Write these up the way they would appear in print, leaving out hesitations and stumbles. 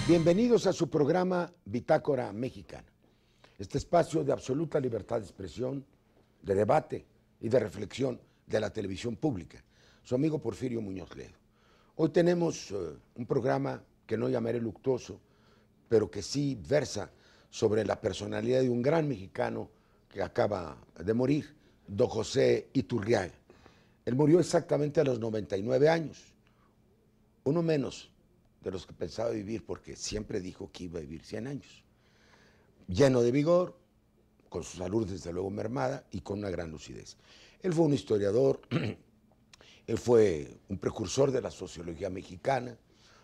Bienvenidos a su programa Bitácora Mexicana, este espacio de absoluta libertad de expresión, de debate y de reflexión de la televisión pública. Su amigo Porfirio Muñoz Ledo. Hoy tenemos un programa que no llamaré luctuoso, pero que sí versa sobre la personalidad de un gran mexicano que acaba de morir, don José Iturriaga. Él murió exactamente a los 99 años, uno menos de los que pensaba vivir, porque siempre dijo que iba a vivir 100 años. Lleno de vigor, con su salud desde luego mermada y con una gran lucidez. Él fue un historiador, él fue un precursor de la sociología mexicana,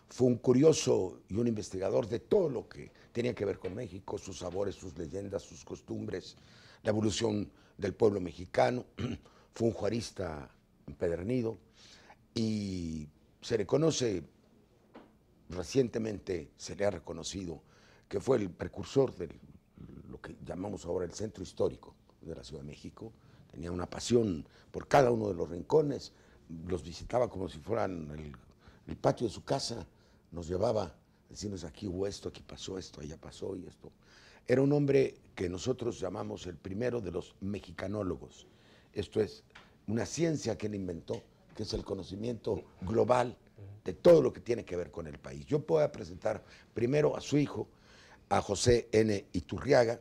fue un curioso y un investigador de todo lo que tenía que ver con México, sus sabores, sus leyendas, sus costumbres, la evolución del pueblo mexicano. Fue un juarista empedernido y se le conoce, recientemente se le ha reconocido que fue el precursor de lo que llamamos ahora el centro histórico de la Ciudad de México. Tenía una pasión por cada uno de los rincones, los visitaba como si fueran el patio de su casa, nos llevaba a decirnos: aquí hubo esto, aquí pasó esto, allá pasó y esto. Era un hombre que nosotros llamamos el primero de los mexicanólogos. Esto es una ciencia que él inventó, que es el conocimiento global de todo lo que tiene que ver con el país. Yo voy a presentar primero a su hijo, a José N. Iturriaga.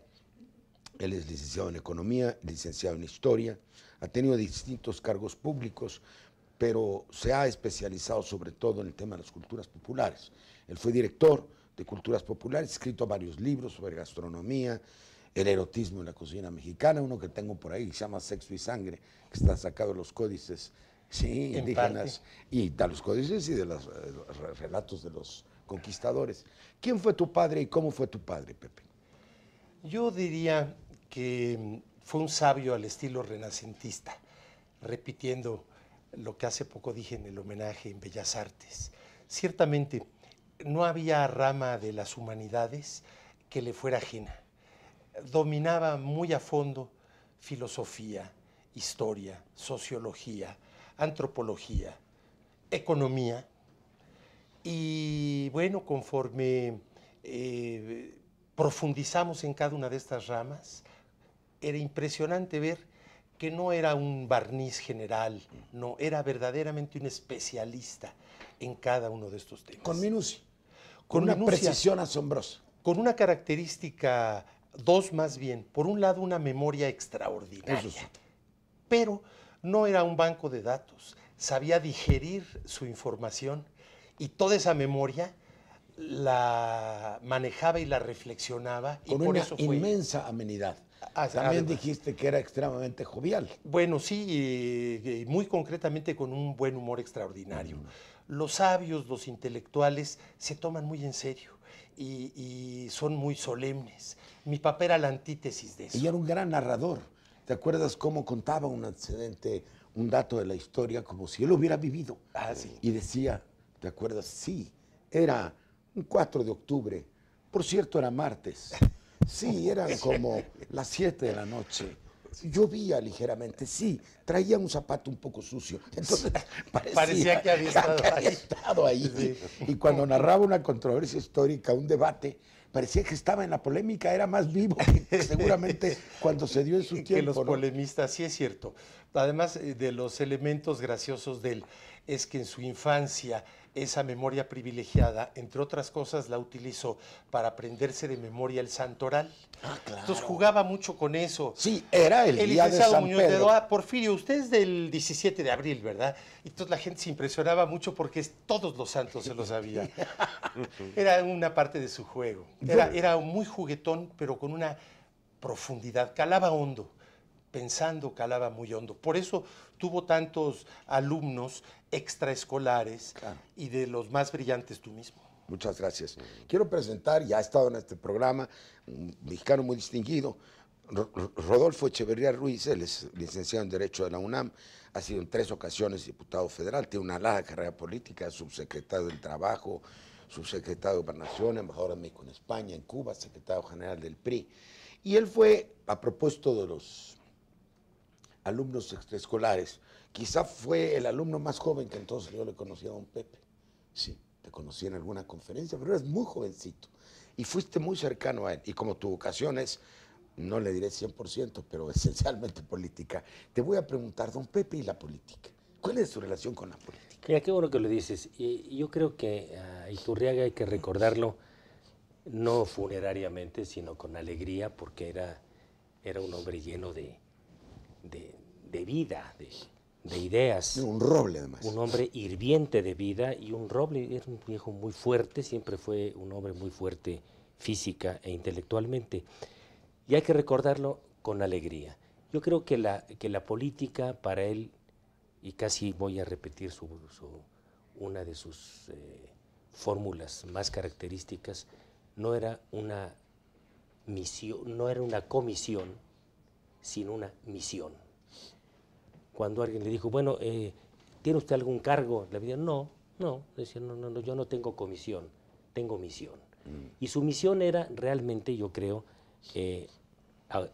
Él es licenciado en Economía, licenciado en Historia, ha tenido distintos cargos públicos, pero se ha especializado sobre todo en el tema de las culturas populares. Él fue director de Culturas Populares, ha escrito varios libros sobre gastronomía, el erotismo en la cocina mexicana, uno que tengo por ahí, se llama Sexo y Sangre, que está sacado de los códices, sí, indígenas, y de los códices y de los relatos de los conquistadores. ¿Quién fue tu padre y cómo fue tu padre, Pepe? Yo diría que fue un sabio al estilo renacentista, repitiendo lo que hace poco dije en el homenaje en Bellas Artes. Ciertamente, no había rama de las humanidades que le fuera ajena. Dominaba muy a fondo filosofía, historia, sociología, antropología, economía. Y bueno, conforme profundizamos en cada una de estas ramas, era impresionante ver que no era un barniz general, no, era verdaderamente un especialista en cada uno de estos temas. Con minucia, con una precisión asombrosa. Con una característica, dos más bien. Por un lado, una memoria extraordinaria. Eso sí. Pero no era un banco de datos. Sabía digerir su información y toda esa memoria la manejaba y la reflexionaba. Con y por una eso fue inmensa amenidad. También dijiste que era extremadamente jovial. Bueno, sí, muy concretamente con un buen humor extraordinario. Los sabios, los intelectuales, se toman muy en serio y son muy solemnes. Mi papá era la antítesis de eso. Y era un gran narrador. ¿Te acuerdas cómo contaba un antecedente, un dato de la historia, como si él lo hubiera vivido? Ah, sí. Y decía, ¿te acuerdas? Sí, era un 4 de octubre. Por cierto, era martes. Sí, eran como las 7 de la noche. Llovía ligeramente, sí, traía un zapato un poco sucio. Entonces parecía que había estado ahí. Sí. Y cuando narraba una controversia histórica, un debate, parecía que estaba en la polémica, era más vivo que seguramente cuando se dio en su tiempo. Que los polemistas, sí es cierto. Además de los elementos graciosos de él, es que en su infancia esa memoria privilegiada, entre otras cosas, la utilizó para aprenderse de memoria el santoral. Ah, claro. Entonces jugaba mucho con eso. Sí, era el día de San Muñoz Pedro. Ledo, Porfirio, usted es del 17 de abril, ¿verdad? Y entonces la gente se impresionaba mucho porque todos los santos se lo sabían. Era una parte de su juego. Era muy juguetón, pero con una profundidad. Calaba hondo. Pensando, calaba muy hondo. Por eso tuvo tantos alumnos extraescolares, claro, y de los más brillantes tú mismo. Muchas gracias. Quiero presentar, ya ha estado en este programa, un mexicano muy distinguido, Rodolfo Echeverría Ruiz. Él es licenciado en Derecho de la UNAM, ha sido en 3 ocasiones diputado federal, tiene una larga carrera política, subsecretario del Trabajo, subsecretario de Gobernación, embajador de México en España, en Cuba, secretario general del PRI. Y él fue, a propósito de los alumnos extraescolares, quizá fue el alumno más joven que entonces yo le conocí a don Pepe. Sí, te conocí en alguna conferencia, pero eras muy jovencito y fuiste muy cercano a él. Y como tu vocación es, no le diré 100%, pero esencialmente política, te voy a preguntar, don Pepe y la política, ¿cuál es su relación con la política? Mira, qué bueno que lo dices. Y yo creo que a Iturriaga hay que recordarlo no funerariamente, sino con alegría, porque era un hombre lleno de vida, de ideas. Un roble, además. Un hombre hirviente de vida y un roble. Era un viejo muy fuerte, siempre fue un hombre muy fuerte física e intelectualmente. Y hay que recordarlo con alegría. Yo creo que la política para él, y casi voy a repetir una de sus fórmulas más características, no era una misión, no era una comisión, sino una misión. Cuando alguien le dijo, bueno, ¿tiene usted algún cargo? Le decía, no, decía, no, yo no tengo comisión, tengo misión. Y su misión era realmente, yo creo,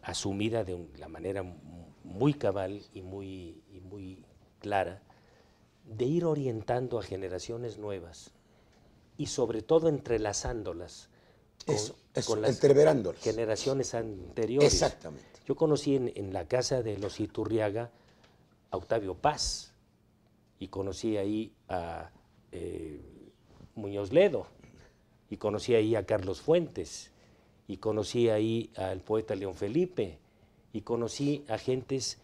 asumida de la manera muy cabal y muy clara, de ir orientando a generaciones nuevas y sobre todo entrelazándolas con las entreverándolas. generaciones anteriores. Exactamente. Yo conocí en la casa de los Iturriaga a Octavio Paz y conocí ahí a Muñoz Ledo y conocí ahí a Carlos Fuentes y conocí ahí al poeta León Felipe y conocí a gentes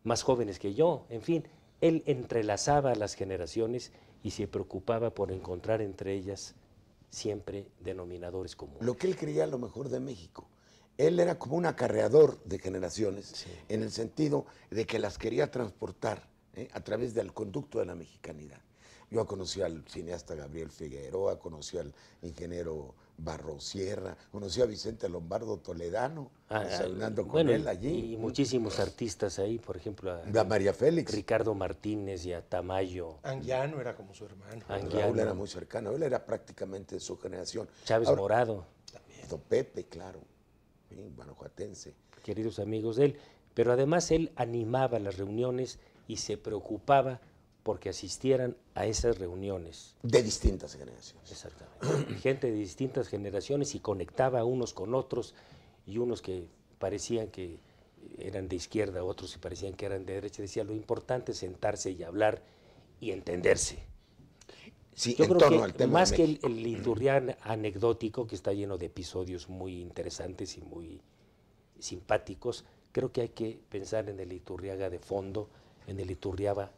más jóvenes que yo. En fin, él entrelazaba a las generaciones y se preocupaba por encontrar entre ellas siempre denominadores comunes. Lo que él creía lo mejor de México. Él era como un acarreador de generaciones, sí, en el sentido de que las quería transportar a través del conducto de la mexicanidad. Yo conocí al cineasta Gabriel Figueroa, conocí al ingeniero Barro Sierra, conocí a Vicente Lombardo Toledano, desayunando con él allí. Y muchísimos artistas ahí, por ejemplo, a María Félix, Ricardo Martínez y a Tamayo. Anguiano era como su hermano. Raúl era muy cercano, él era prácticamente de su generación. Chávez Morado. También. Don Pepe, claro, guanajuatense. Queridos amigos de él. Pero además él animaba las reuniones y se preocupaba porque asistieran a esas reuniones. De distintas generaciones. Exactamente. Gente de distintas generaciones y conectaba unos con otros y unos que parecían que eran de izquierda, otros que parecían que eran de derecha. Decía, lo importante es sentarse y hablar y entenderse. Sí, yo en creo torno que al tema más de que México. el Iturriaga anecdótico, que está lleno de episodios muy interesantes y muy simpáticos, creo que hay que pensar en el Iturriaga de fondo, en el Iturriaga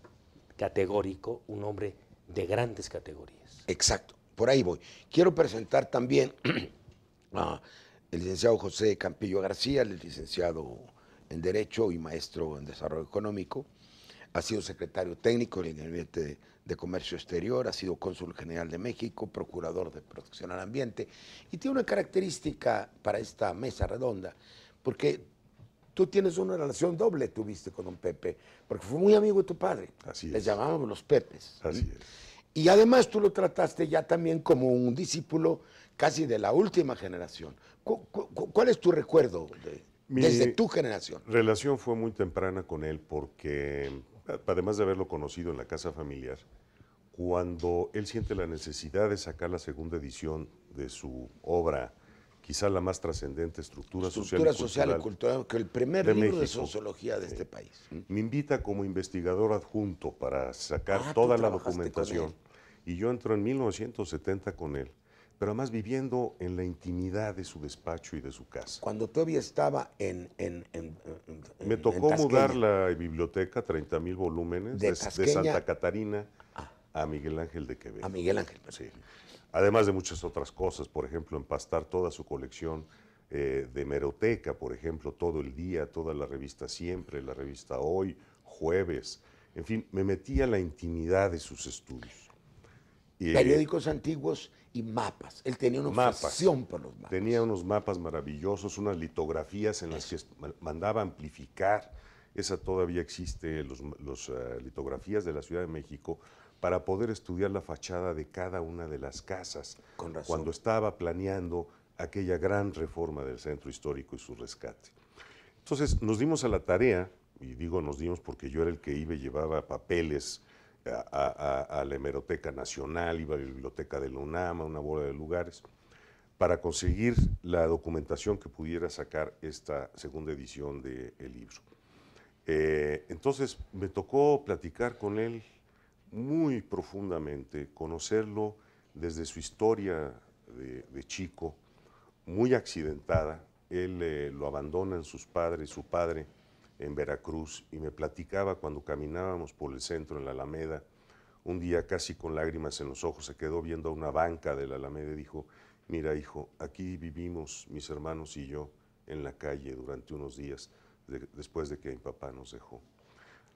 categórico, un hombre de grandes categorías. Exacto, por ahí voy. Quiero presentar también al licenciado José Campillo García, el licenciado en Derecho y maestro en Desarrollo Económico. Ha sido secretario técnico del Gabinete de Comercio Exterior, ha sido cónsul general de México, procurador de Protección al Ambiente, y tiene una característica para esta mesa redonda, porque tú tienes una relación doble, tuviste con don Pepe, porque fue muy amigo de tu padre. Así Les es. llamábamos los Pepes. Así es. Y además tú lo trataste ya también como un discípulo casi de la última generación. ¿Cuál es tu recuerdo desde tu generación? Mi relación fue muy temprana con él porque, además de haberlo conocido en la casa familiar, cuando él siente la necesidad de sacar la segunda edición de su obra, quizá la más trascendente, Estructura Social y Cultural, que el primer libro de sociología de este país. Me invita como investigador adjunto para sacar tú toda la trabajaste documentación. Y yo entro en 1970 con él, pero además viviendo en la intimidad de su despacho y de su casa. Cuando todavía estaba Me tocó mudar la biblioteca, 30,000 volúmenes, de Santa Catarina a Miguel Ángel de Quevedo. A Miguel Ángel. Sí. Además de muchas otras cosas, por ejemplo, empastar toda su colección de hemeroteca, por ejemplo, Todo el Día, toda la revista Siempre, la revista Hoy, Jueves, en fin, me metí a la intimidad de sus estudios. Periódicos antiguos y mapas. Él tenía una obsesión por los mapas. Tenía unos mapas maravillosos, unas litografías en las que mandaba amplificar. Esa todavía existe, las litografías de la Ciudad de México, para poder estudiar la fachada de cada una de las casas. Con razón. Cuando estaba planeando aquella gran reforma del centro histórico y su rescate. Entonces nos dimos a la tarea, y digo nos dimos porque yo era el que iba y llevaba papeles a la Hemeroteca Nacional, iba a la Biblioteca de la UNAM, a una bola de lugares, para conseguir la documentación que pudiera sacar esta segunda edición del libro. Entonces me tocó platicar con él muy profundamente, conocerlo desde su historia de chico, muy accidentada. Él lo abandonan su padre en Veracruz, y me platicaba cuando caminábamos por el centro, en la Alameda, un día casi con lágrimas en los ojos, se quedó viendo a una banca de la Alameda y dijo: mira, hijo, aquí vivimos mis hermanos y yo en la calle durante unos días después de que mi papá nos dejó.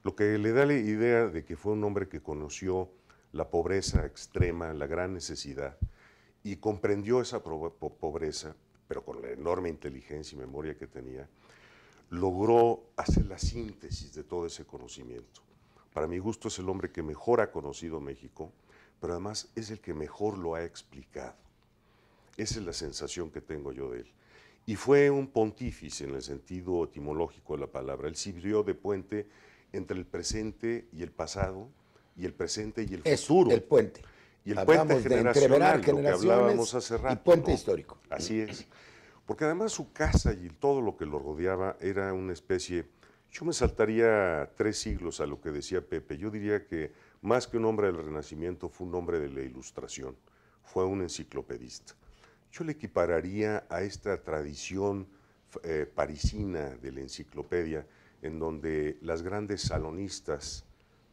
Lo que le da la idea de que fue un hombre que conoció la pobreza extrema, la gran necesidad, y comprendió esa pobreza, pero con la enorme inteligencia y memoria que tenía, logró hacer la síntesis de todo ese conocimiento. Para mi gusto es el hombre que mejor ha conocido México, pero además es el que mejor lo ha explicado. Esa es la sensación que tengo yo de él. Y fue un pontífice en el sentido etimológico de la palabra. Él sirvió de puente entre el presente y el pasado, y el presente y el futuro. El puente. Y el Hablamos puente generacional, lo que hablábamos hace rato. Y puente ¿no? histórico. Así es. Porque además su casa y todo lo que lo rodeaba era una especie... Yo me saltaría 3 siglos a lo que decía Pepe. Yo diría que más que un hombre del Renacimiento, fue un hombre de la Ilustración. Fue un enciclopedista. Yo le equipararía a esta tradición parisina de la enciclopedia, en donde las grandes salonistas,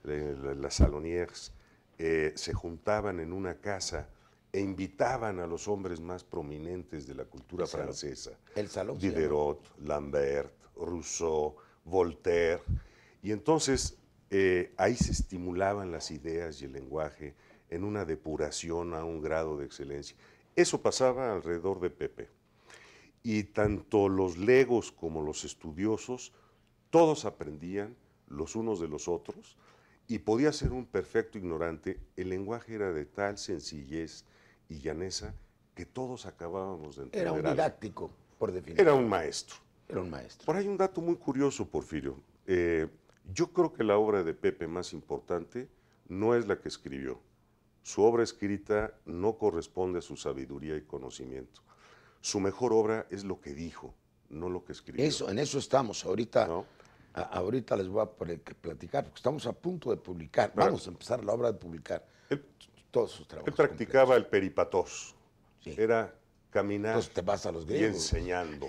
las salonières, se juntaban en una casa e invitaban a los hombres más prominentes de la cultura francesa. El salón. Diderot, Lambert, Rousseau, Voltaire. Y entonces ahí se estimulaban las ideas y el lenguaje en una depuración a un grado de excelencia. Eso pasaba alrededor de Pepe. Y tanto los legos como los estudiosos, todos aprendían los unos de los otros, y podía ser un perfecto ignorante. El lenguaje era de tal sencillez y llaneza que todos acabábamos de entender. Era un algo. didáctico, por definición. Era un maestro. Era un maestro. Por ahí un dato muy curioso, Porfirio. Yo creo que la obra de Pepe más importante no es la que escribió. Su obra escrita no corresponde a su sabiduría y conocimiento. Su mejor obra es lo que dijo, no lo que escribió. En eso estamos. Ahorita, ¿no? ahorita les voy a platicar, porque estamos a punto de publicar. Vamos a empezar la obra de publicar todos sus trabajos. Él practicaba el peripatos. Sí. Era caminar. Entonces te vas a los y griegos. enseñando.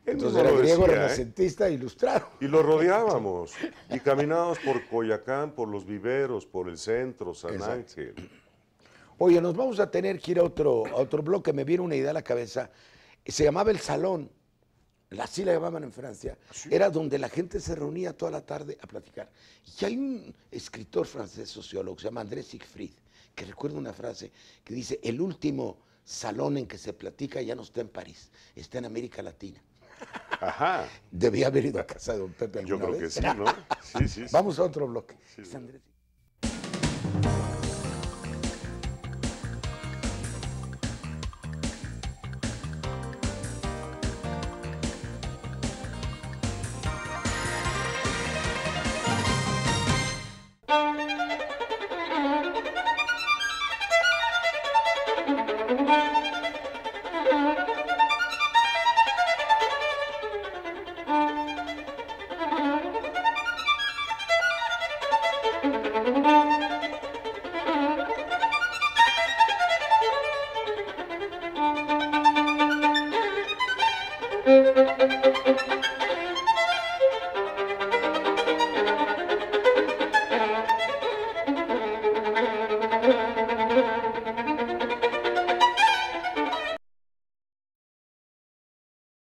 Entonces era griego, renacentista, ilustrado. Y lo rodeábamos. Y caminábamos por Coyoacán, por los viveros, por el centro, San Ángel. Oye, nos vamos a tener que ir a otro bloque. Me viene una idea a la cabeza. Se llamaba El Salón. Así la llamaban en Francia. ¿Sí? Era donde la gente se reunía toda la tarde a platicar. Y hay un escritor francés, sociólogo, se llama André Siegfried, que recuerda una frase que dice: el último salón en que se platica ya no está en París, está en América Latina. Ajá. Debía haber ido a casa de don Pepe alguna Yo creo vez. que sí, ¿no? Sí, sí. Vamos a otro bloque. Sí. Es Andrés.